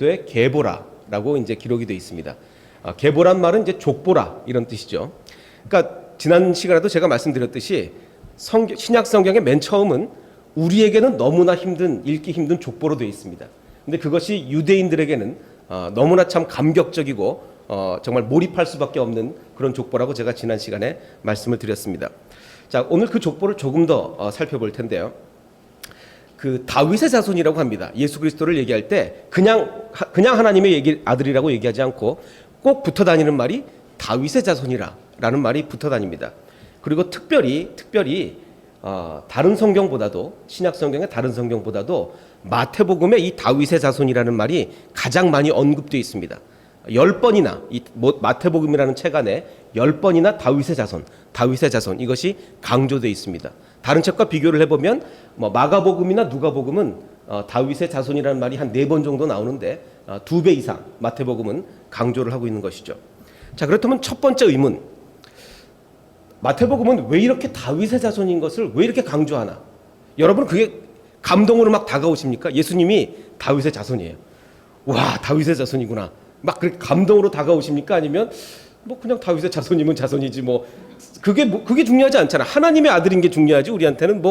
그리스도의 계보라라고 이제 기록이 되어 있습니다. 계보란 말은 이제 족보라 이런 뜻이죠. 그러니까 지난 시간에도 제가 말씀드렸듯이 신약 성경의 맨 처음은 우리에게는 너무나 읽기 힘든 족보로 되어 있습니다. 근데 그것이 유대인들에게는 너무나 참 감격적이고 정말 몰입할 수밖에 없는 그런 족보라고 제가 지난 시간에 말씀을 드렸습니다. 자, 오늘 그 족보를 조금 더 살펴볼 텐데요. 그 다윗의 자손이라고 합니다. 예수 그리스도를 얘기할 때 그냥 하나님의 아들이라고 얘기하지 않고 꼭 붙어 다니는 말이 다윗의 자손이라라는 말이 붙어 다닙니다. 그리고 특별히 다른 성경보다도 신약 성경의 다른 성경보다도 마태복음에 이 다윗의 자손이라는 말이 가장 많이 언급되어 있습니다. 10번이나 이 마태복음이라는 책 안에 10번이나 다윗의 자손 이것이 강조되어 있습니다. 다른 책과 비교를 해보면 마가복음이나 누가복음은 다윗의 자손이라는 말이 한 4번 정도 나오는데 2배 이상 마태복음은 강조를 하고 있는 것이죠. 자, 그렇다면 첫 번째 의문, 마태복음은 왜 이렇게 다윗의 자손인 것을 왜 이렇게 강조하나? 여러분 그게 감동으로 막 다가오십니까? 예수님이 다윗의 자손이에요. 와, 다윗의 자손이구나. 막 그렇게 감동으로 다가오십니까? 아니면 그냥 다윗의 자손이면 자손이지 그게 중요하지 않잖아. 하나님의 아들인 게 중요하지 우리한테는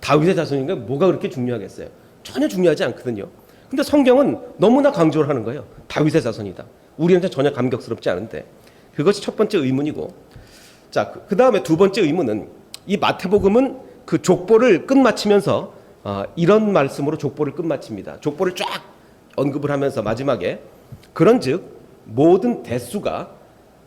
다윗의 자손인가 뭐가 그렇게 중요하겠어요? 전혀 중요하지 않거든요. 근데 성경은 너무나 강조를 하는 거예요. 다윗의 자손이다. 우리한테 전혀 감격스럽지 않은데 그것이 첫 번째 의문이고, 자, 그 다음에 두 번째 의문은 이 마태복음은 그 족보를 끝마치면서 이런 말씀으로 족보를 끝마칩니다. 족보를 쫙 언급을 하면서 마지막에 그런즉 모든 대수가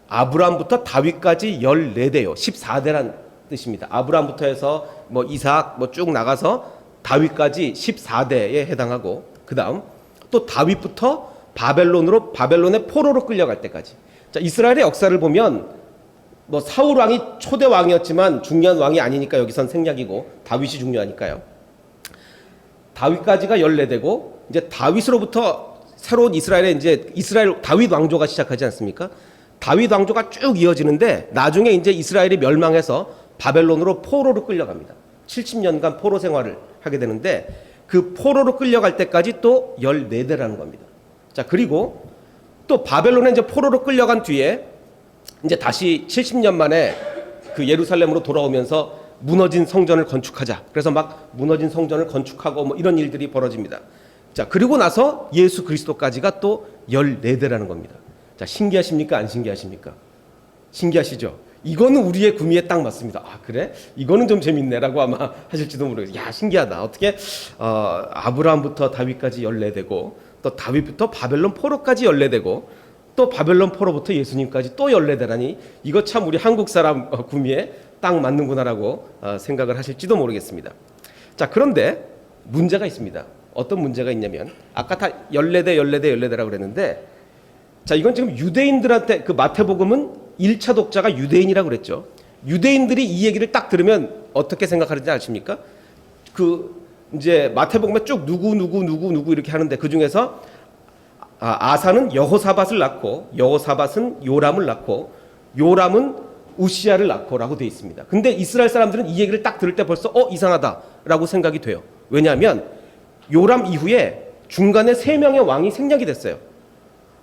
아브라함부터 다윗까지 14대요. 14대란 뜻입니다. 아브라함부터 해서 이삭 쭉 나가서 다윗까지 14대에 해당하고, 그 다음 또 다윗부터 바벨론의 포로로 끌려갈 때까지. 자, 이스라엘의 역사를 보면 사울 왕이 초대 왕이었지만 중요한 왕이 아니니까 여기선 생략이고 다윗이 중요하니까요. 다윗까지가 14대고 이제 다윗으로부터 새로운 이스라엘 다윗 왕조가 시작하지 않습니까? 다윗 왕조가 쭉 이어지는데 나중에 이제 이스라엘이 멸망해서 바벨론으로 포로로 끌려갑니다. 70년간 포로 생활을 하게 되는데 그 포로로 끌려갈 때까지 또 14대라는 겁니다. 자, 그리고 또 바벨론에 이제 포로로 끌려간 뒤에 이제 다시 70년 만에 그 예루살렘으로 돌아오면서 무너진 성전을 건축하자. 그래서 막 무너진 성전을 건축하고 이런 일들이 벌어집니다. 자, 그리고 나서 예수 그리스도까지가 또 14대라는 겁니다. 자, 신기하십니까? 안 신기하십니까? 신기하시죠? 이거는 우리의 구미에 딱 맞습니다. 아, 그래? 이거는 좀 재밌네 라고 아마 하실지도 모르겠어요. 야, 신기하다. 어떻게 아브라함부터 다윗까지 14대고 또 다윗부터 바벨론 포로까지 14대고 또 바벨론 포로부터 예수님까지 또 14대라니 이거 참 우리 한국 사람 구미에 딱 맞는구나라고 생각을 하실지도 모르겠습니다. 자, 그런데 문제가 있습니다. 어떤 문제가 있냐면 아까 다 14대라고 그랬는데, 자, 이건 지금 유대인들한테 그 마태복음은 1차 독자가 유대인이라고 그랬죠. 유대인들이 이 얘기를 딱 들으면 어떻게 생각하는지 아십니까? 이제 마태복음에 쭉 누구 이렇게 하는데 그 중에서 아사는 여호사밧을 낳고 여호사밧은 요람을 낳고 요람은 우시야를 낳고라고 되어 있습니다. 근데 이스라엘 사람들은 이 얘기를 딱 들을 때 벌써 이상하다라고 생각이 돼요. 왜냐하면 요람 이후에 중간에 3명의 왕이 생략이 됐어요.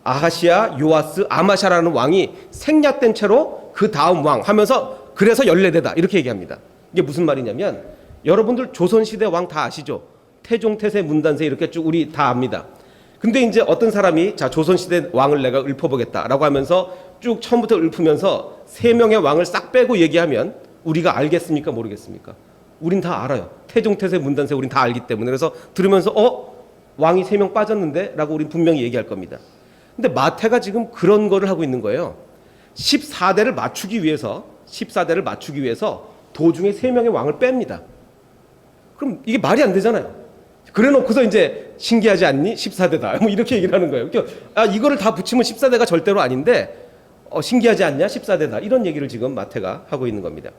아하시야, 요아스, 아마샤라는 왕이 생략된 채로 그 다음 왕 하면서 그래서 14대다 이렇게 얘기합니다. 이게 무슨 말이냐면 여러분들 조선시대 왕 다 아시죠? 태종, 태세, 문단세 이렇게 쭉 우리 다 압니다. 근데 이제 어떤 사람이 자, 조선시대 왕을 내가 읊어보겠다라고 하면서 쭉 처음부터 읊으면서 3명의 왕을 싹 빼고 얘기하면 우리가 알겠습니까? 모르겠습니까? 우린 다 알아요. 태종, 태세, 문단세 우린 다 알기 때문에. 그래서 들으면서 왕이 3명 빠졌는데? 라고 우린 분명히 얘기할 겁니다. 근데 마태가 지금 그런 거를 하고 있는 거예요. 14대를 맞추기 위해서 도중에 3명의 왕을 뺍니다. 그럼 이게 말이 안 되잖아요. 그래 놓고서 이제 신기하지 않니? 14대다. 이렇게 얘기를 하는 거예요. 그러니까 이거를 다 붙이면 14대가 절대로 아닌데 신기하지 않냐? 14대다. 이런 얘기를 지금 마태가 하고 있는 겁니다.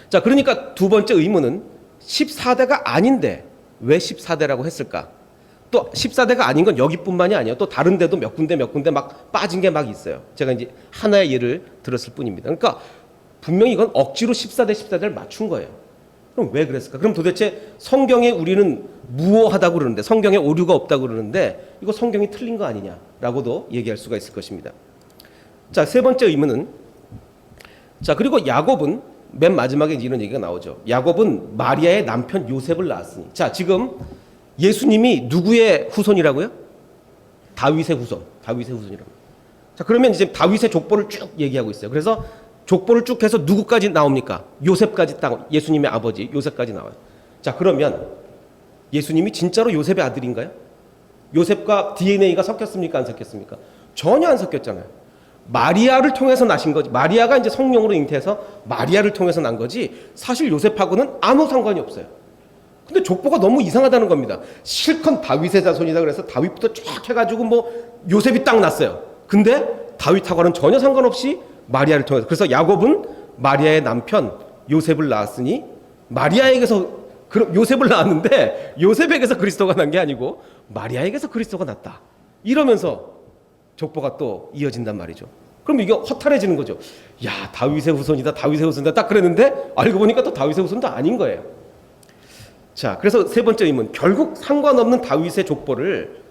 자, 그러니까 두 번째 의문은 14대가 아닌데 왜 14대라고 했을까? 또 14대가 아닌 건 여기뿐만이 아니에요. 또 다른 데도 몇 군데 막 빠진 게 막 있어요. 제가 이제 하나의 예를 들었을 뿐입니다. 그러니까 분명히 이건 억지로 14대를 맞춘 거예요. 그럼 왜 그랬을까? 그럼 도대체 성경에 우리는 무오하다고 그러는데, 성경에 오류가 없다고 그러는데 이거 성경이 틀린 거 아니냐라고도 얘기할 수가 있을 것입니다. 자, 세 번째 의문은, 자, 그리고 야곱은 맨 마지막에 이런 얘기가 나오죠. 야곱은 마리아의 남편 요셉을 낳았으니. 자, 지금 예수님이 누구의 후손이라고요? 다윗의 후손. 다윗의 후손이라고. 자, 그러면 이제 다윗의 족보를 쭉 얘기하고 있어요. 그래서 족보를 쭉 해서 누구까지 나옵니까? 요셉까지 딱, 예수님의 아버지 요셉까지 나와요. 자, 그러면 예수님이 진짜로 요셉의 아들인가요? 요셉과 DNA가 섞였습니까? 안 섞였습니까? 전혀 안 섞였잖아요. 마리아를 통해서 나신 거지. 마리아가 이제 성령으로 잉태해서 마리아를 통해서 난 거지. 사실 요셉하고는 아무 상관이 없어요. 근데 족보가 너무 이상하다는 겁니다. 실컷 다윗의 자손이다 그래서 다윗부터 쫙 해가지고 뭐 요셉이 딱 났어요. 근데 다윗하고는 전혀 상관없이 마리아를 통해서. 그래서 야곱은 마리아의 남편 요셉을 낳았으니, 마리아에게서 요셉을 낳았는데 요셉에게서 그리스도가 난 게 아니고 마리아에게서 그리스도가 났다. 이러면서 족보가 또 이어진단 말이죠. 그럼 이게 허탈해지는 거죠. 야, 다윗의 후손이다, 다윗의 후손이다 딱 그랬는데 알고 보니까 또 다윗의 후손도 아닌 거예요. 자, 그래서 세 번째 의문, 결국 상관없는 다윗의 족보를,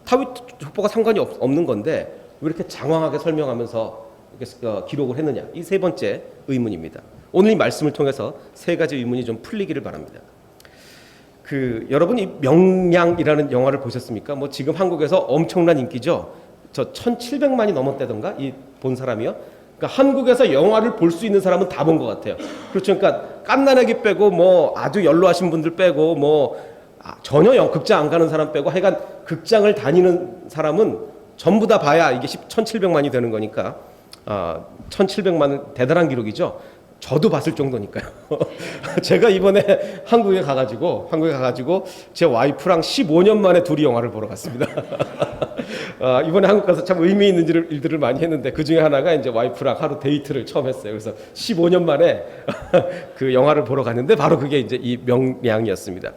다윗 족보가 상관이 없는 건데 왜 이렇게 장황하게 설명하면서 이렇게 기록을 했느냐. 이 세 번째 의문입니다. 오늘 이 말씀을 통해서 세 가지 의문이 좀 풀리기를 바랍니다. 여러분, 이 명량이라는 영화를 보셨습니까? 뭐 지금 한국에서 엄청난 인기죠. 저 1,700만이 넘었다던가 이 본 사람이요. 그러니까 한국에서 영화를 볼 수 있는 사람은 다 본 것 같아요. 그렇죠. 그러니까 깐난애기 빼고 뭐 아주 연로하신 분들 빼고 뭐 전혀 극장 안 가는 사람 빼고 하여간 극장을 다니는 사람은 전부 다 봐야 이게 1,700만이 되는 거니까 1,700만은 대단한 기록이죠. 저도 봤을 정도니까요. 제가 이번에 한국에 가가지고 제 와이프랑 15년 만에 둘이 영화를 보러 갔습니다. 이번에 한국 가서 참 의미 있는 일들을 많이 했는데 그 중에 하나가 이제 와이프랑 하루 데이트를 처음 했어요. 그래서 15년 만에 그 영화를 보러 갔는데 바로 그게 이제 이 명량이었습니다.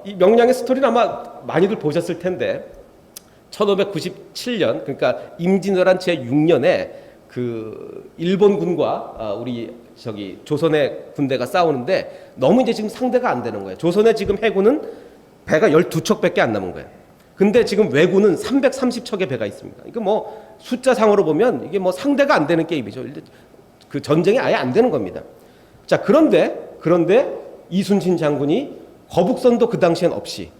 이 명량의 스토리는 아마 많이들 보셨을 텐데 1597년, 그러니까 임진왜란 제6년에 그 일본군과 우리 조선의 군대가 싸우는데 너무 이제 지금 상대가 안 되는 거예요. 조선의 지금 해군은 배가 12척밖에 안 남은 거예요. 근데 지금 왜군은 330척의 배가 있습니다. 이거 뭐 숫자상으로 보면 이게 뭐 상대가 안 되는 게임이죠. 그 전쟁이 아예 안 되는 겁니다. 자, 그런데 이순신 장군이 거북선도 그 당시엔 없이,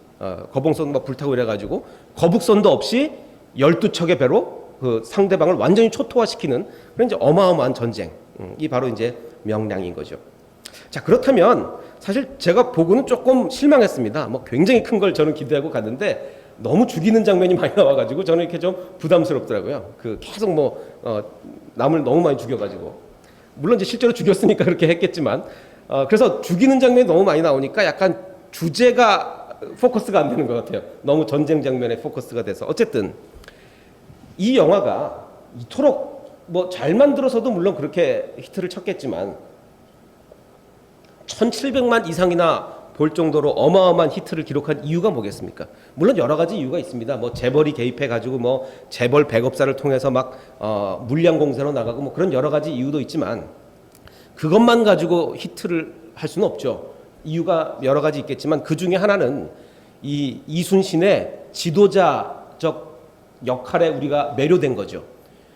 거북선 막 불타고 이래가지고 거북선도 없이 12척의 배로 그 상대방을 완전히 초토화시키는 그런 이제 어마어마한 전쟁, 이 바로 이제 명량인 거죠. 자, 그렇다면 사실 제가 보고는 조금 실망했습니다. 뭐 굉장히 큰 걸 저는 기대하고 갔는데 너무 죽이는 장면이 많이 나와가지고 저는 이렇게 좀 부담스럽더라고요. 계속 남을 너무 많이 죽여가지고, 물론 이제 실제로 죽였으니까 그렇게 했겠지만, 그래서 죽이는 장면이 너무 많이 나오니까 약간 주제가 포커스가 안 되는 것 같아요. 너무 전쟁 장면에 포커스가 돼서. 어쨌든 이 영화가 이토록 뭐 잘 만들어서도 물론 그렇게 히트를 쳤겠지만 1,700만 이상이나 볼 정도로 어마어마한 히트를 기록한 이유가 뭐겠습니까? 물론 여러 가지 이유가 있습니다. 뭐 재벌이 개입해가지고 뭐 재벌 백업사를 통해서 막 물량 공세로 나가고 뭐 그런 여러 가지 이유도 있지만 그것만 가지고 히트를 할 수는 없죠. 이유가 여러 가지 있겠지만 그 중에 하나는 이 이순신의 지도자적 역할에 우리가 매료된 거죠.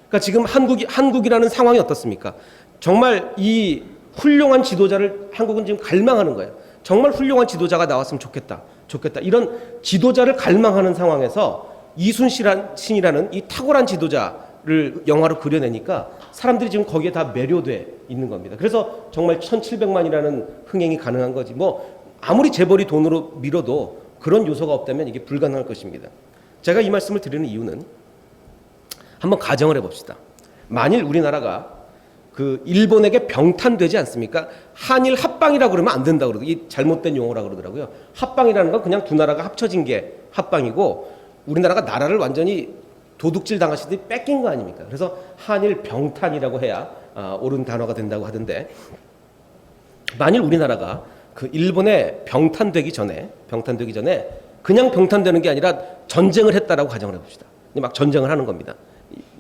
그러니까 지금 한국이라는 상황이 어떻습니까? 정말 이 훌륭한 지도자를 한국은 지금 갈망하는 거예요. 정말 훌륭한 지도자가 나왔으면 좋겠다. 이런 지도자를 갈망하는 상황에서 이순신이라는 이 탁월한 지도자를 영화로 그려내니까 사람들이 지금 거기에 다 매료돼 있는 겁니다. 그래서 정말 1,700만이라는 흥행이 가능한 거지. 뭐 아무리 재벌이 돈으로 밀어도 그런 요소가 없다면 이게 불가능할 것입니다. 제가 이 말씀을 드리는 이유는 한번 가정을 해봅시다. 만일 우리나라가 그 일본에게 병탄되지 않습니까? 한일 합방이라고 그러면 안 된다고 그러더라고요. 이 잘못된 용어라고 그러더라고요. 합방이라는 건 그냥 두 나라가 합쳐진 게 합방이고 우리나라가 나라를 완전히 도둑질 당하시듯이 뺏긴 거 아닙니까? 그래서 한일 병탄이라고 해야 옳은 단어가 된다고 하던데, 만일 우리나라가 그 일본에 병탄되기 전에 그냥 병탄되는 게 아니라 전쟁을 했다라고 가정을 해봅시다. 막 전쟁을 하는 겁니다.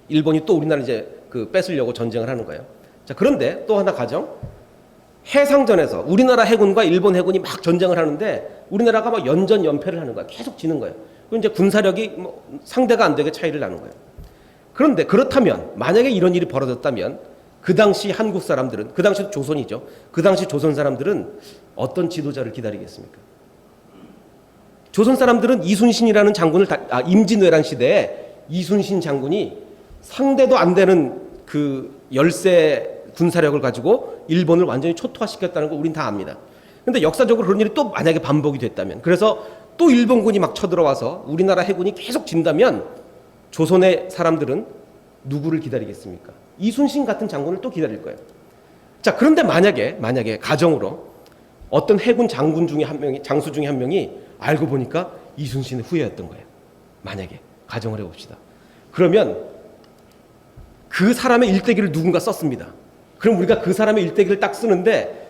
일본이 또 우리나라를 이제 그 뺏으려고 전쟁을 하는 거예요. 자, 그런데 또 하나 가정, 해상전에서 우리나라 해군과 일본 해군이 막 전쟁을 하는데 우리나라가 막 연전연패를 하는 거야. 계속 지는 거예요. 그럼 이제 군사력이 뭐 상대가 안 되게 차이를 나는 거예요. 그런데 그렇다면 만약에 이런 일이 벌어졌다면 그 당시 한국 사람들은, 그 당시 조선이죠. 그 당시 조선 사람들은 어떤 지도자를 기다리겠습니까? 조선 사람들은 이순신이라는 장군을 임진왜란 시대에 이순신 장군이 상대도 안 되는 그 열세 군사력을 가지고 일본을 완전히 초토화시켰다는 걸 우린 다 압니다. 근데 역사적으로 그런 일이 또 만약에 반복이 됐다면, 그래서 또 일본군이 막 쳐들어와서 우리나라 해군이 계속 진다면 조선의 사람들은 누구를 기다리겠습니까? 이순신 같은 장군을 또 기다릴 거예요. 자, 그런데 만약에 가정으로 어떤 해군 장군 중에 한 명이, 장수 중에 한 명이 알고 보니까 이순신의 후예였던 거예요. 만약에 가정을 해봅시다. 그러면 그 사람의 일대기를 누군가 썼습니다. 그럼 우리가 그 사람의 일대기를 딱 쓰는데,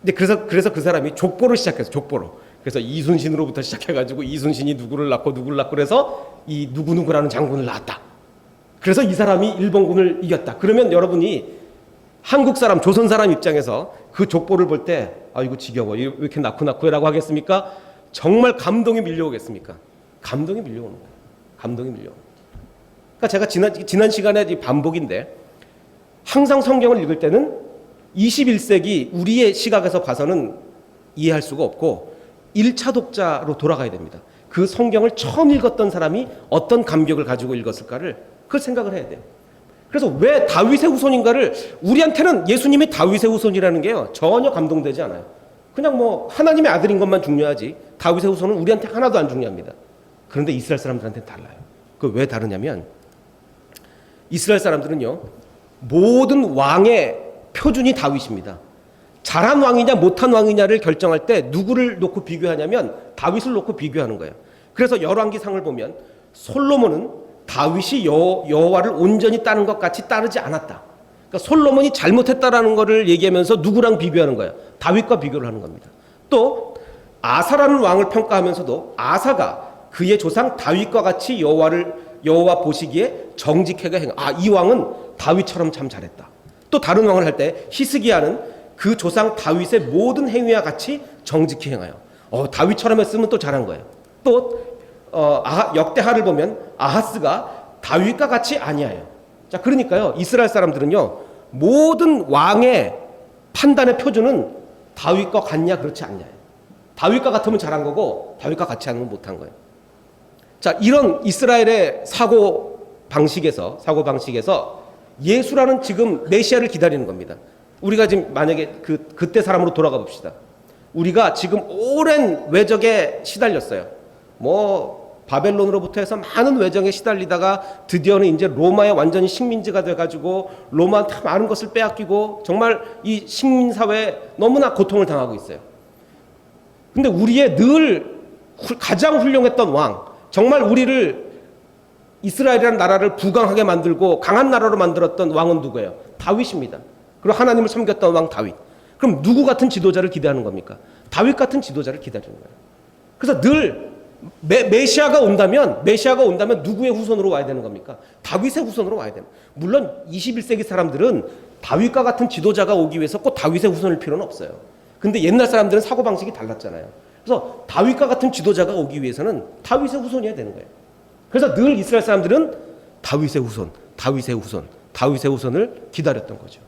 근데 그래서 그 사람이 족보를 시작해서 족보로. 그래서 이순신으로부터 시작해가지고 이순신이 누구를 낳고 그래서 이 누구누구라는 장군을 낳았다. 그래서 이 사람이 일본군을 이겼다. 그러면 여러분이 한국 사람, 조선 사람 입장에서 그 족보를 볼 때, 아, 이거 지겨워. 왜 이렇게 낳고 해라고 하겠습니까? 정말 감동이 밀려오겠습니까? 감동이 밀려오는 거예요. 감동이 밀려오는 거예요. 그러니까 제가 지난 시간에 반복인데, 항상 성경을 읽을 때는 21세기 우리의 시각에서 봐서는 이해할 수가 없고 1차 독자로 돌아가야 됩니다. 그 성경을 처음 읽었던 사람이 어떤 감격을 가지고 읽었을까를 그걸 생각을 해야 돼요. 그래서 왜 다윗의 후손인가를, 우리한테는 예수님이 다윗의 후손이라는 게요 전혀 감동되지 않아요. 그냥 뭐 하나님의 아들인 것만 중요하지 다윗의 후손은 우리한테 하나도 안 중요합니다. 그런데 이스라엘 사람들한테는 달라요. 그 왜 다르냐면 이스라엘 사람들은요 모든 왕의 표준이 다윗입니다. 잘한 왕이냐 못한 왕이냐를 결정할 때 누구를 놓고 비교하냐면 다윗을 놓고 비교하는 거예요. 그래서 열왕기상을 보면 솔로몬은 다윗이 여호와를 온전히 따른 것 같이 따르지 않았다. 그러니까 솔로몬이 잘못했다라는 것을 얘기하면서 누구랑 비교하는 거예요? 다윗과 비교를 하는 겁니다. 또 아사라는 왕을 평가하면서도 아사가 그의 조상 다윗과 같이 여호와 보시기에 정직하게 행하. 이 왕은 다윗처럼 참 잘했다. 또 다른 왕을 할 때 히스기야는 그 조상 다윗의 모든 행위와 같이 정직히 행하여. 다윗처럼 했으면 또 잘한 거예요. 또 역대하를 보면 아하스가 다윗과 같이 아니하여. 자, 그러니까요 이스라엘 사람들은요 모든 왕의 판단의 표준은 다윗과 같냐 그렇지 않냐. 다윗과 같으면 잘한 거고 다윗과 같이 하는 건 못한 거예요. 자, 이런 이스라엘의 사고 방식에서 예수라는 지금 메시아를 기다리는 겁니다. 우리가 지금 만약에 그때 사람으로 돌아가 봅시다. 우리가 지금 오랜 외적에 시달렸어요. 뭐 바벨론으로부터 해서 많은 외정에 시달리다가 드디어는 이제 로마의 완전히 식민지가 돼가지고 로마한테 많은 것을 빼앗기고 정말 이 식민사회에 너무나 고통을 당하고 있어요. 근데 우리의 늘 가장 훌륭했던 왕, 정말 우리를 이스라엘이라는 나라를 부강하게 만들고 강한 나라로 만들었던 왕은 누구예요? 다윗입니다. 그리고 하나님을 섬겼던 왕 다윗. 그럼 누구 같은 지도자를 기대하는 겁니까? 다윗 같은 지도자를 기다리는 거예요. 그래서 늘 메시아가 온다면 누구의 후손으로 와야 되는 겁니까? 다윗의 후손으로 와야 되는. 물론 21세기 사람들은 다윗과 같은 지도자가 오기 위해서 꼭 다윗의 후손일 필요는 없어요. 근데 옛날 사람들은 사고방식이 달랐잖아요. 그래서 다윗과 같은 지도자가 오기 위해서는 다윗의 후손이어야 되는 거예요. 그래서 늘 이스라엘 사람들은 다윗의 후손을 기다렸던 거죠.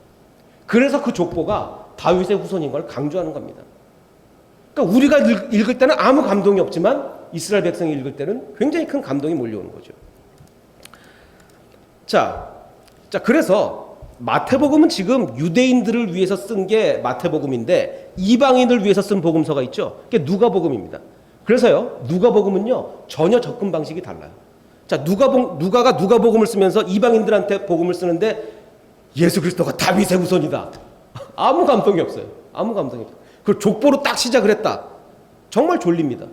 그래서 그 족보가 다윗의 후손인 걸 강조하는 겁니다. 그러니까 우리가 읽을 때는 아무 감동이 없지만 이스라엘 백성이 읽을 때는 굉장히 큰 감동이 몰려오는 거죠. 자, 그래서 마태복음은 지금 유대인들을 위해서 쓴 게 마태복음인데 이방인을 위해서 쓴 복음서가 있죠. 그게 누가복음입니다. 그래서요, 누가복음은요 전혀 접근 방식이 달라요. 자, 누가가 누가복음을 쓰면서 이방인들한테 복음을 쓰는데 예수 그리스도가 다윗의 후손이다. 아무 감동이 없어요. 그 족보로 딱 시작을 했다. 정말 졸립니다.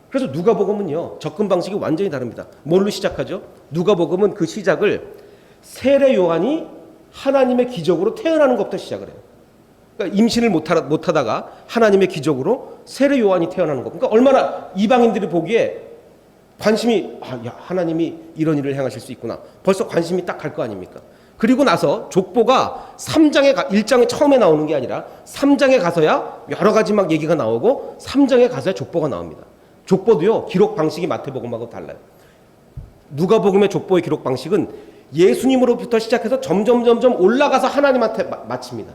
그래서 누가복음은요 접근 방식이 완전히 다릅니다. 뭘로 시작하죠? 누가복음은 그 시작을 세례 요한이 하나님의 기적으로 태어나는 것부터 시작을 해요. 그러니까 임신을 못하다가 하나님의 기적으로 세례 요한이 태어나는 것. 그러니까 얼마나 이방인들이 보기에 관심이, 하나님이 이런 일을 행하실 수 있구나. 벌써 관심이 딱 갈 거 아닙니까? 그리고 나서 족보가 1장에 처음에 나오는 게 아니라 3장에 가서야 여러 가지 막 얘기가 나오고 3장에 가서야 족보가 나옵니다. 족보도요, 기록 방식이 마태복음하고 달라요. 누가복음의 족보의 기록 방식은 예수님으로부터 시작해서 점점 올라가서 하나님한테 마칩니다.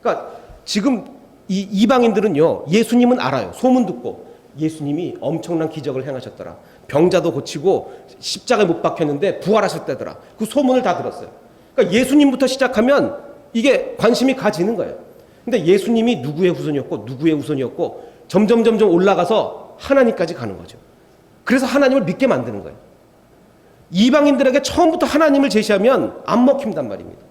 그러니까 지금 이 이방인들은요, 예수님은 알아요. 소문 듣고 예수님이 엄청난 기적을 행하셨더라. 병자도 고치고 십자가에 못 박혔는데 부활하셨다더라. 그 소문을 다 들었어요. 그러니까 예수님부터 시작하면 이게 관심이 가지는 거예요. 근데 예수님이 누구의 후손이었고 점점 올라가서 하나님까지 가는 거죠. 그래서 하나님을 믿게 만드는 거예요. 이방인들에게 처음부터 하나님을 제시하면 안 먹힌단 말입니다.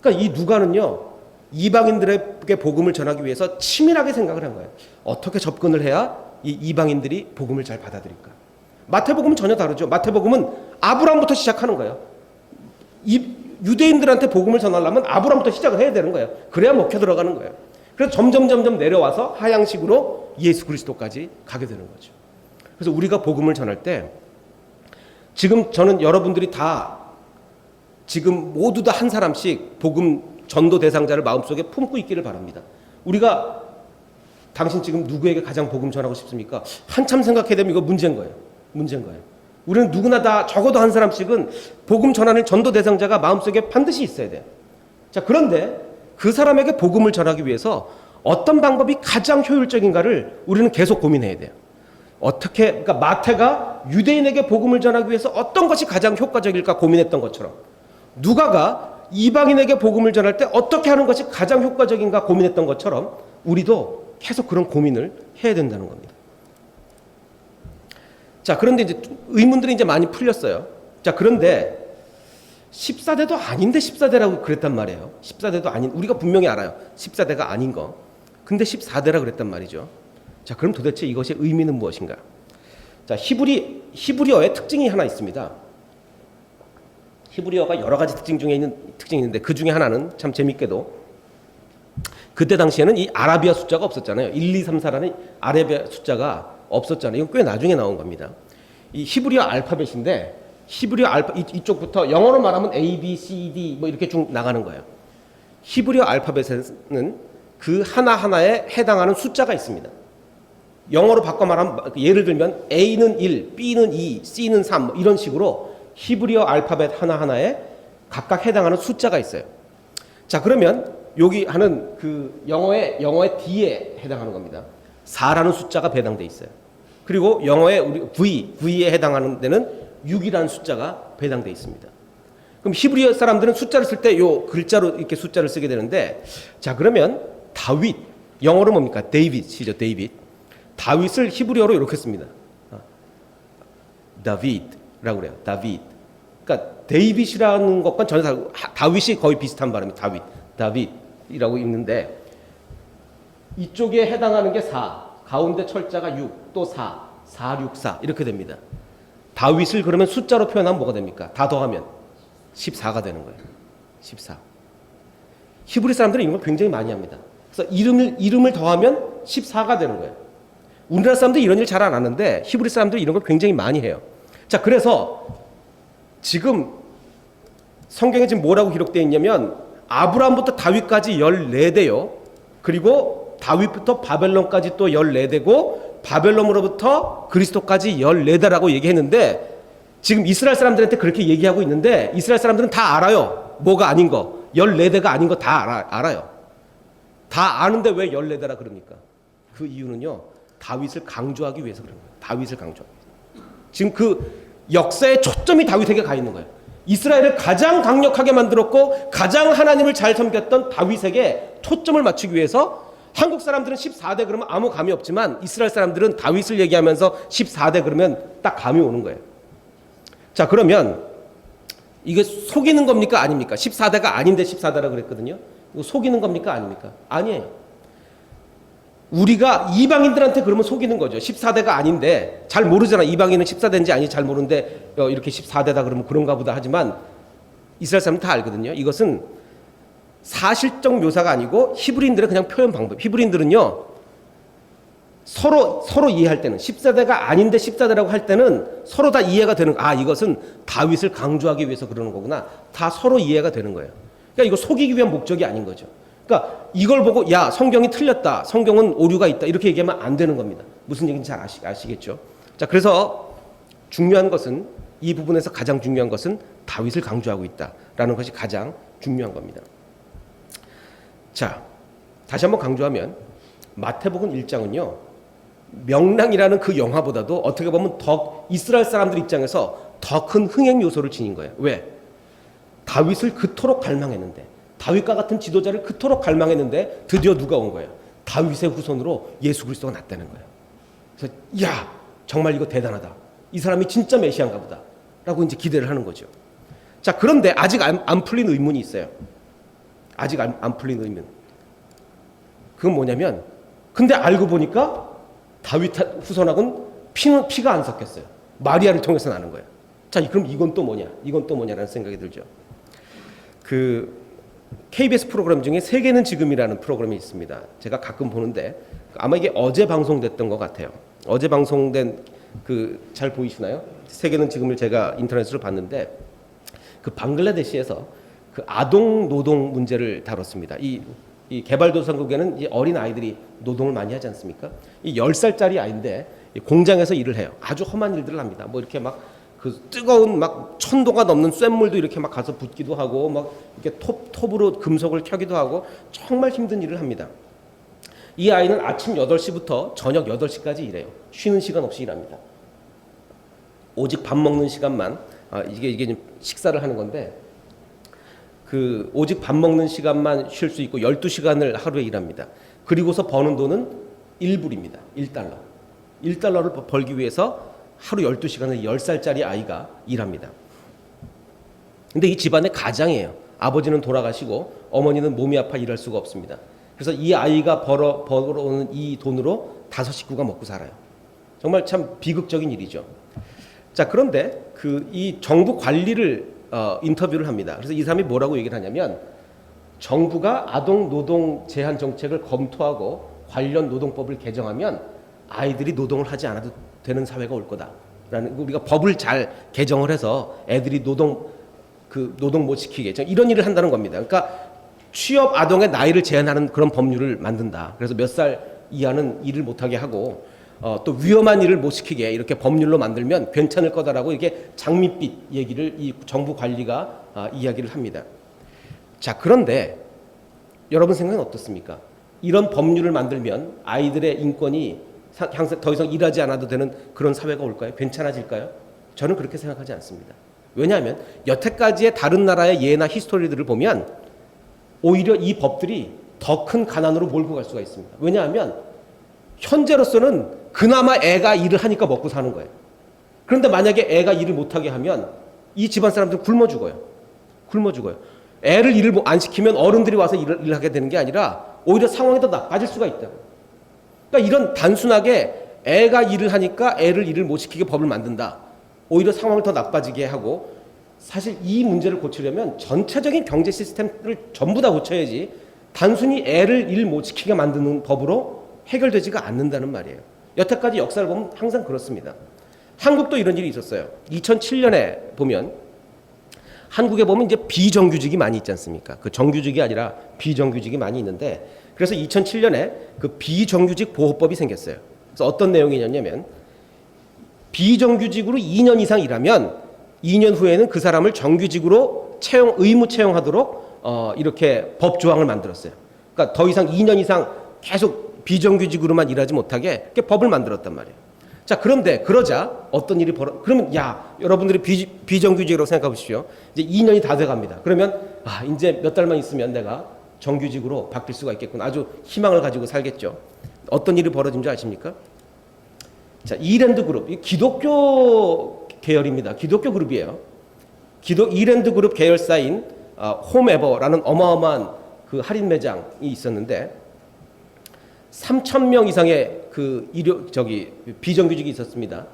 그러니까 이 누가는요, 이방인들에게 복음을 전하기 위해서 치밀하게 생각을 한 거예요. 어떻게 접근을 해야 이 이방인들이 복음을 잘 받아들일까? 마태복음은 전혀 다르죠. 마태복음은 아브라함부터 시작하는 거예요. 유대인들한테 복음을 전하려면 아브라함부터 시작을 해야 되는 거예요. 그래야 먹혀 들어가는 거예요. 그래서 점점 내려와서 하향식으로 예수 그리스도까지 가게 되는 거죠. 그래서 우리가 복음을 전할 때 지금 저는 여러분들이 다 지금 모두 다 한 사람씩 복음 전도 대상자를 마음속에 품고 있기를 바랍니다. 우리가 당신 지금 누구에게 가장 복음 전하고 싶습니까? 한참 생각해야 되면 이거 문제인 거예요. 우리는 누구나 다 적어도 한 사람씩은 복음 전하는 전도 대상자가 마음속에 반드시 있어야 돼요. 자, 그런데 그 사람에게 복음을 전하기 위해서 어떤 방법이 가장 효율적인가를 우리는 계속 고민해야 돼요. 그러니까 마태가 유대인에게 복음을 전하기 위해서 어떤 것이 가장 효과적일까 고민했던 것처럼, 누가가 이방인에게 복음을 전할 때 어떻게 하는 것이 가장 효과적인가 고민했던 것처럼 우리도 계속 그런 고민을 해야 된다는 겁니다. 자, 그런데 이제 의문들이 이제 많이 풀렸어요. 자, 그런데 14대도 아닌데 14대라고 그랬단 말이에요. 14대도 아닌, 우리가 분명히 알아요. 14대가 아닌 거. 근데 14대라 그랬단 말이죠. 자, 그럼 도대체 이것의 의미는 무엇인가? 자, 히브리어의 특징이 하나 있습니다. 히브리어가 여러 가지 특징이 있는데 그 중에 하나는 참 재밌게도 그때 당시에는 이 아라비아 숫자가 없었잖아요. 1, 2, 3, 4라는 아라비아 숫자가 없었잖아요. 이건 꽤 나중에 나온 겁니다. 이 히브리어 알파벳인데 이쪽부터 영어로 말하면 A, B, C, D 뭐 이렇게 쭉 나가는 거예요. 히브리어 알파벳에는 그 하나하나에 해당하는 숫자가 있습니다. 영어로 바꿔 말하면 예를 들면 A는 1, B는 2, C는 3 뭐 이런 식으로 히브리어 알파벳 하나하나에 각각 해당하는 숫자가 있어요. 자, 그러면 여기 하는 그 영어의 D에 해당하는 겁니다. 4라는 숫자가 배당돼 있어요. 그리고 영어의 우리 V에 해당하는 데는 6이라는 숫자가 배당돼 있습니다. 그럼 히브리어 사람들은 숫자를 쓸 때 요 글자로 이렇게 숫자를 쓰게 되는데, 자, 그러면 다윗, 영어로 뭡니까? 데이빗이죠, 데이빗. 다윗을 히브리어로 이렇게 씁니다. 다윗이라고 그래요. 다윗. 그러니까 데이빗이라는 것과 전혀 다르고 다윗이 거의 비슷한 발음이 다윗이라고 읽는데, 이쪽에 해당하는 게 4, 가운데 철자가 6, 또 4, 4, 6, 4 이렇게 됩니다. 다윗을 그러면 숫자로 표현하면 뭐가 됩니까? 다 더하면 14가 되는 거예요. 14. 히브리 사람들은 이런 걸 굉장히 많이 합니다. 그래서 이름을 더하면 14가 되는 거예요. 우리나라 사람들이 이런 일 잘 안 하는데 히브리 사람들이 이런 걸 굉장히 많이 해요. 자, 그래서 지금 성경에 지금 뭐라고 기록되어 있냐면 아브라함부터 다윗까지 14대요. 그리고 다윗부터 바벨론까지 또 14대고 바벨론으로부터 그리스도까지 14대라고 얘기했는데, 지금 이스라엘 사람들한테 그렇게 얘기하고 있는데 이스라엘 사람들은 다 알아요. 뭐가 아닌 거. 14대가 아닌 거 다 알아요. 다 아는데 왜 14대라 그럽니까? 그 이유는요, 다윗을 강조하기 위해서 그런 거예요. 다윗을 강조하기 위해서. 지금 그 역사의 초점이 다윗에게 가 있는 거예요. 이스라엘을 가장 강력하게 만들었고 가장 하나님을 잘 섬겼던 다윗에게 초점을 맞추기 위해서, 한국 사람들은 14대 그러면 아무 감이 없지만 이스라엘 사람들은 다윗을 얘기하면서 14대 그러면 딱 감이 오는 거예요. 자, 그러면 이게 속이는 겁니까? 아닙니까? 14대가 아닌데 14대라고 그랬거든요. 이거 속이는 겁니까? 아닙니까? 아니에요. 우리가 이방인들한테 그러면 속이는 거죠. 14대가 아닌데, 잘 모르잖아. 이방인은 14대인지 아닌지 잘 모르는데 이렇게 14대다 그러면 그런가 보다 하지만 이스라엘 사람은 다 알거든요. 이것은 사실적 묘사가 아니고 히브리인들의 그냥 표현 방법. 히브리인들은요, 서로 이해할 때는 10세대가 아닌데 10세대라고 할 때는 서로 다 이해가 되는, 아, 이것은 다윗을 강조하기 위해서 그러는 거구나. 다 서로 이해가 되는 거예요. 그러니까 이거 속이기 위한 목적이 아닌 거죠. 그러니까 이걸 보고 야, 성경이 틀렸다, 성경은 오류가 있다, 이렇게 얘기하면 안 되는 겁니다. 무슨 얘기인지 잘 아시겠죠? 자, 그래서 중요한 것은, 이 부분에서 가장 중요한 것은 다윗을 강조하고 있다라는 것이 가장 중요한 겁니다. 자, 다시 한번 강조하면 마태복음 1장은요 명랑이라는 그 영화보다도 어떻게 보면 더 이스라엘 사람들 입장에서 더 큰 흥행 요소를 지닌 거예요. 왜? 다윗을 그토록 갈망했는데, 다윗과 같은 지도자를 그토록 갈망했는데 드디어 누가 온 거예요? 다윗의 후손으로 예수 그리스도가 났다는 거예요. 그래서 야, 정말 이거 대단하다, 이 사람이 진짜 메시아인가 보다 라고 이제 기대를 하는 거죠. 자, 그런데 아직 안 풀린 의문이 있어요. 아직 안 풀린 의문. 그건 뭐냐면, 근데 알고 보니까 다윗 후손하고는 피가 안 섞였어요. 마리아를 통해서 나는 거예요. 자, 그럼 이건 또 뭐냐? 이건 또 뭐냐라는 생각이 들죠. 그 KBS 프로그램 중에 세계는 지금이라는 프로그램이 있습니다. 제가 가끔 보는데 아마 이게 어제 방송됐던 것 같아요. 어제 방송된 잘 보이시나요? 세계는 지금을 제가 인터넷으로 봤는데 그 방글라데시에서 그 아동 노동 문제를 다뤘습니다. 이 개발도상국에는 이 어린 아이들이 노동을 많이 하지 않습니까? 이 10살짜리 아이인데 공장에서 일을 해요. 아주 험한 일들을 합니다. 뭐 이렇게 막 그 뜨거운 막 1000도가 넘는 쇳물도 이렇게 막 가서 붓기도 하고, 막 이렇게 톱으로 금속을 켜기도 하고, 정말 힘든 일을 합니다. 이 아이는 아침 8시부터 저녁 8시까지 일해요. 쉬는 시간 없이 일합니다. 오직 밥 먹는 시간만, 이게 식사를 하는 건데, 오직 밥 먹는 시간만 쉴 수 있고 12시간을 하루에 일합니다. 그리고서 버는 돈은 1불입니다. 1달러. 1달러를 벌기 위해서 하루 12시간을 10살짜리 아이가 일합니다. 근데 이 집안의 가장이에요. 아버지는 돌아가시고 어머니는 몸이 아파 일할 수가 없습니다. 그래서 이 아이가 벌어오는 이 돈으로 5식구가 먹고 살아요. 정말 참 비극적인 일이죠. 자, 그런데 이 정부 관리를 인터뷰를 합니다. 그래서 이 사람이 뭐라고 얘기를 하냐면, 정부가 아동 노동 제한 정책을 검토하고 관련 노동법을 개정하면 아이들이 노동을 하지 않아도 되는 사회가 올 거다라는, 우리가 법을 잘 개정을 해서 애들이 노동 못 시키게 이런 일을 한다는 겁니다. 그러니까 취업 아동의 나이를 제한하는 그런 법률을 만든다. 그래서 몇 살 이하는 일을 못하게 하고 또 위험한 일을 못 시키게 이렇게 법률로 만들면 괜찮을 거다라고 이렇게 장밋빛 얘기를 이 정부 관리가 이야기를 합니다. 자, 그런데 여러분 생각은 어떻습니까? 이런 법률을 만들면 아이들의 인권이 더 이상 일하지 않아도 되는 그런 사회가 올까요? 괜찮아질까요? 저는 그렇게 생각하지 않습니다. 왜냐하면 여태까지의 다른 나라의 예나 히스토리들을 보면 오히려 이 법들이 더 큰 가난으로 몰고 갈 수가 있습니다. 왜냐하면 현재로서는 그나마 애가 일을 하니까 먹고 사는 거예요. 그런데 만약에 애가 일을 못하게 하면 이 집안 사람들은 굶어 죽어요. 애를 일을 안 시키면 어른들이 와서 일을 하게 되는 게 아니라 오히려 상황이 더 나빠질 수가 있다고. 그러니까 이런 단순하게 애가 일을 하니까 애를 일을 못 시키게 법을 만든다, 오히려 상황을 더 나빠지게 하고, 사실 이 문제를 고치려면 전체적인 경제 시스템을 전부 다 고쳐야지 단순히 애를 일 못 시키게 만드는 법으로 해결되지가 않는다는 말이에요. 여태까지 역사를 보면 항상 그렇습니다. 한국도 이런 일이 있었어요. 2007년에 보면 한국에 보면 이제 비정규직이 많이 있지 않습니까? 그 정규직이 아니라 비정규직이 많이 있는데, 그래서 2007년에 그 비정규직 보호법이 생겼어요. 그래서 어떤 내용이냐면, 비정규직으로 2년 이상 일하면 2년 후에는 그 사람을 정규직으로 의무 채용하도록 이렇게 법 조항을 만들었어요. 그러니까 더 이상 2년 이상 계속 비정규직으로만 일하지 못하게 이렇게 법을 만들었단 말이에요. 자, 그런데 그러자 어떤 일이 그러면 여러분들이 비정규직이라고 생각해 보십시오. 이제 2년이 다 돼 갑니다. 그러면 이제 몇 달만 있으면 내가 정규직으로 바뀔 수가 있겠구나. 아주 희망을 가지고 살겠죠. 어떤 일이 벌어진 줄 아십니까? 자, 이랜드 그룹, 이 기독교 계열입니다. 기독교 그룹이에요. 이랜드 그룹 계열사인 홈에버라는 어마어마한 그 할인 매장이 있었는데 3,000명 이상의 비정규직이 있었습니다.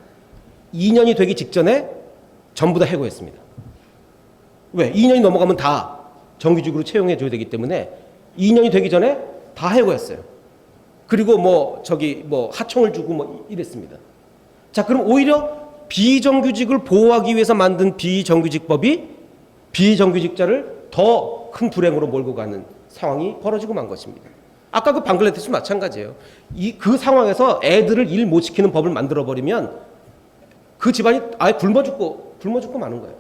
2년이 되기 직전에 전부 다 해고했습니다. 왜? 2년이 넘어가면 다 정규직으로 채용해 줘야 되기 때문에 2년이 되기 전에 다 해고했어요. 그리고 뭐 하청을 주고 뭐 이랬습니다. 자, 그럼 오히려 비정규직을 보호하기 위해서 만든 비정규직법이 비정규직자를 더 큰 불행으로 몰고 가는 상황이 벌어지고 만 것입니다. 아까 그 방글라데시 마찬가지예요. 그 상황에서 애들을 일 못 시키는 법을 만들어 버리면 그 집안이 아예 굶어 죽고 마는 거예요.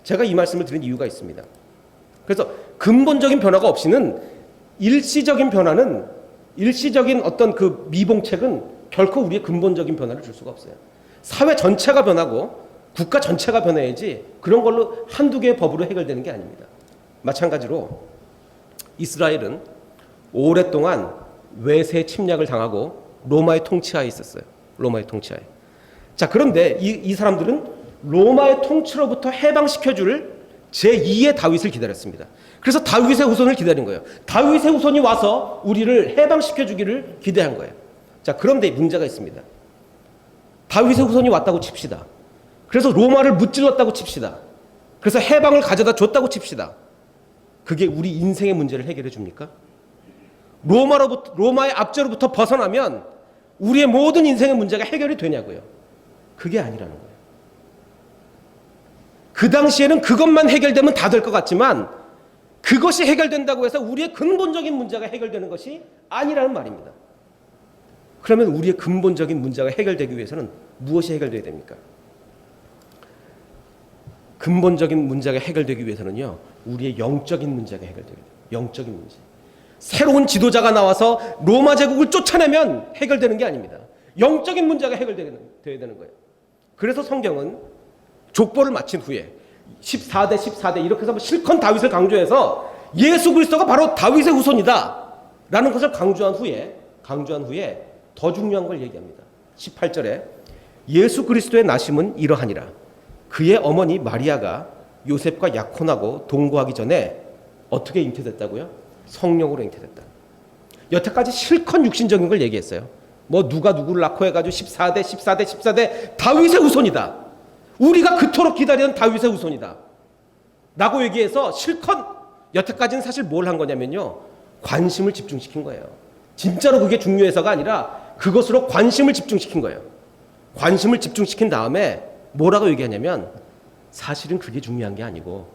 제가 이 말씀을 드린 이유가 있습니다. 그래서 근본적인 변화가 없이는 일시적인 어떤 그 미봉책은 결코 우리의 근본적인 변화를 줄 수가 없어요. 사회 전체가 변하고 국가 전체가 변해야지 그런 걸로 한두 개의 법으로 해결되는 게 아닙니다. 마찬가지로 이스라엘은 오랫동안 외세 침략을 당하고 로마의 통치하에 있었어요. 로마의 통치하에. 자, 그런데 이 사람들은 로마의 통치로부터 해방시켜줄 제2의 다윗을 기다렸습니다. 그래서 다윗의 후손을 기다린 거예요. 다윗의 후손이 와서 우리를 해방시켜주기를 기대한 거예요. 자, 그런데 문제가 있습니다. 다윗의 후손이 왔다고 칩시다. 그래서 로마를 무찔렀다고 칩시다. 그래서 해방을 가져다 줬다고 칩시다. 그게 우리 인생의 문제를 해결해 줍니까? 로마의 압제로부터 벗어나면 우리의 모든 인생의 문제가 해결이 되냐고요. 그게 아니라는 거예요. 그 당시에는 그것만 해결되면 다 될 것 같지만 그것이 해결된다고 해서 우리의 근본적인 문제가 해결되는 것이 아니라는 말입니다. 그러면 우리의 근본적인 문제가 해결되기 위해서는 무엇이 해결돼야 됩니까? 근본적인 문제가 해결되기 위해서는요, 우리의 영적인 문제가 해결돼야 돼요. 영적인 문제. 새로운 지도자가 나와서 로마 제국을 쫓아내면 해결되는 게 아닙니다. 영적인 문제가 해결돼야 되는 거예요. 그래서 성경은 족보를 마친 후에 14대 이렇게 해서 실컷 다윗을 강조해서 예수 그리스도가 바로 다윗의 후손이다 라는 것을 강조한 후에 더 중요한 걸 얘기합니다. 18절에 예수 그리스도의 나심은 이러하니라. 그의 어머니 마리아가 요셉과 약혼하고 동거하기 전에 어떻게 잉태됐다고요? 성령으로 잉태됐다. 여태까지 실컷 육신적인 걸 얘기했어요. 뭐 누가 누구를 낳고 해가지고 14대 다윗의 후손이다. 우리가 그토록 기다리던 다윗의 후손이다 라고 얘기해서 실컷 여태까지는 사실 뭘 한 거냐면요, 관심을 집중시킨 거예요. 진짜로 그게 중요해서가 아니라 그것으로 관심을 집중시킨 거예요. 관심을 집중시킨 다음에 뭐라고 얘기하냐면 사실은 그게 중요한 게 아니고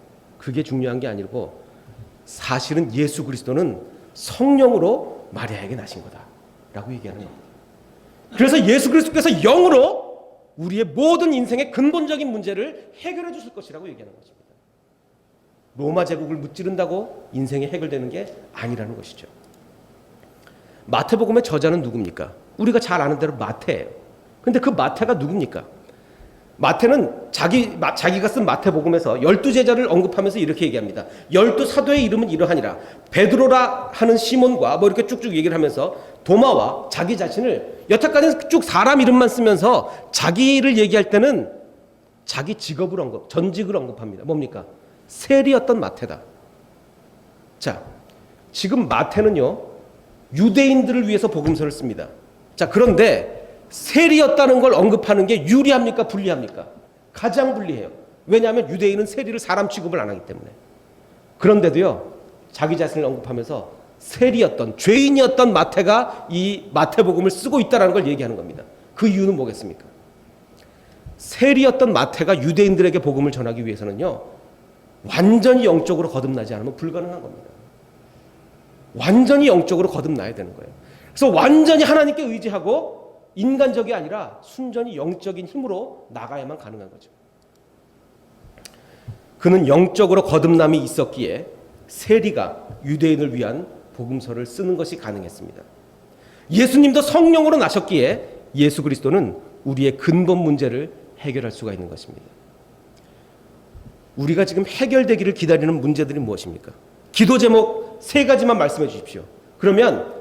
사실은 예수 그리스도는 성령으로 마리아에게 나신 거다 라고 얘기하는 겁니다. 그래서 예수 그리스도께서 영으로 우리의 모든 인생의 근본적인 문제를 해결해 주실 것이라고 얘기하는 것입니다. 로마 제국을 무찌른다고 인생이 해결되는 게 아니라는 것이죠. 마태복음의 저자는 누굽니까? 우리가 잘 아는 대로 마태예요. 근데 그 마태가 누굽니까? 마태는 자기가 쓴 마태복음에서 12제자를 언급하면서 이렇게 얘기합니다. 12사도의 이름은 이러하니라. 베드로라 하는 시몬과 뭐 이렇게 쭉쭉 얘기를 하면서 도마와 자기 자신을, 여태까지는 쭉 사람 이름만 쓰면서 자기를 얘기할 때는 자기 직업을 전직을 언급합니다. 뭡니까? 세리였던 마태다. 자, 지금 마태는요, 유대인들을 위해서 복음서를 씁니다. 자, 그런데 세리였다는 걸 언급하는 게 유리합니까? 불리합니까? 가장 불리해요. 왜냐하면 유대인은 세리를 사람 취급을 안 하기 때문에. 그런데도요, 자기 자신을 언급하면서 세리였던, 죄인이었던 마태가 이 마태복음을 쓰고 있다는 걸 얘기하는 겁니다. 그 이유는 뭐겠습니까? 세리였던 마태가 유대인들에게 복음을 전하기 위해서는요, 완전히 영적으로 거듭나지 않으면 불가능한 겁니다. 완전히 영적으로 거듭나야 되는 거예요. 그래서 완전히 하나님께 의지하고 인간적이 아니라 순전히 영적인 힘으로 나가야만 가능한 거죠. 그는 영적으로 거듭남이 있었기에 세리가 유대인을 위한 복음서를 쓰는 것이 가능했습니다. 예수님도 성령으로 나셨기에 예수 그리스도는 우리의 근본 문제를 해결할 수가 있는 것입니다. 우리가 지금 해결되기를 기다리는 문제들이 무엇입니까? 기도 제목 3가지만 말씀해 주십시오. 그러면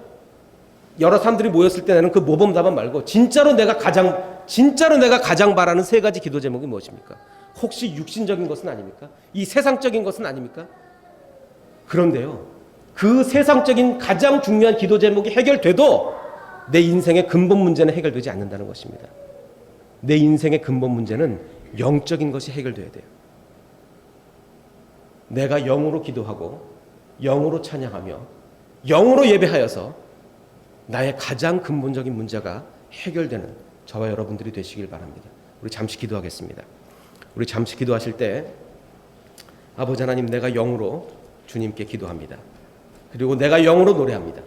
여러 사람들이 모였을 때 나는 그 모범답안 말고 진짜로 내가 가장 바라는 3가지 기도 제목이 무엇입니까? 혹시 육신적인 것은 아닙니까? 이 세상적인 것은 아닙니까? 그런데요, 그 세상적인 가장 중요한 기도 제목이 해결돼도 내 인생의 근본 문제는 해결되지 않는다는 것입니다. 내 인생의 근본 문제는 영적인 것이 해결돼야 돼요. 내가 영으로 기도하고 영으로 찬양하며 영으로 예배하여서 나의 가장 근본적인 문제가 해결되는 저와 여러분들이 되시길 바랍니다. 우리 잠시 기도하겠습니다. 우리 잠시 기도하실 때 아버지 하나님, 내가 영으로 주님께 기도합니다. 그리고 내가 영으로 노래합니다.